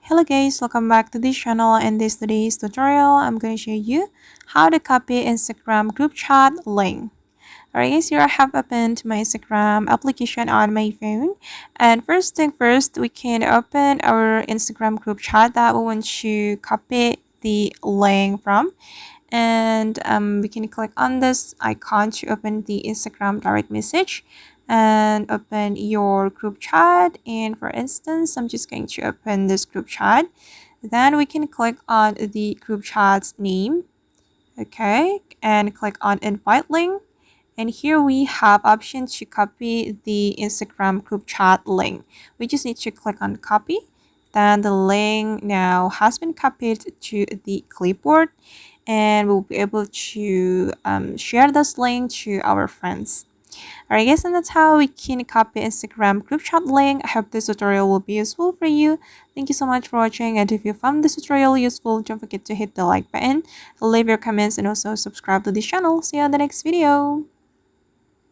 Hello guys, welcome back to this channel. In today's tutorial, I'm going to show you how to copy Instagram group chat link. Alright guys, here I have opened my Instagram application on my phone. And first thing first, we can open our Instagram group chat that we want to copy the link from. And we can click on this icon to open the Instagram direct message and open your group chat. And for instance, I'm just going to open this group chat. Then we can click on the group chat's name, okay, and click on invite link. And here we have option to copy the Instagram group chat link. We just need to click on copy. Then the link now has been copied to the clipboard, and we'll be able to share this link to our friends. Alright guys, and that's how we can copy Instagram group chat link. I hope this tutorial will be useful for you. Thank you so much for watching, and if you found this tutorial useful, don't forget to hit the like button, leave your comments, and also subscribe to this channel. See you on the next video.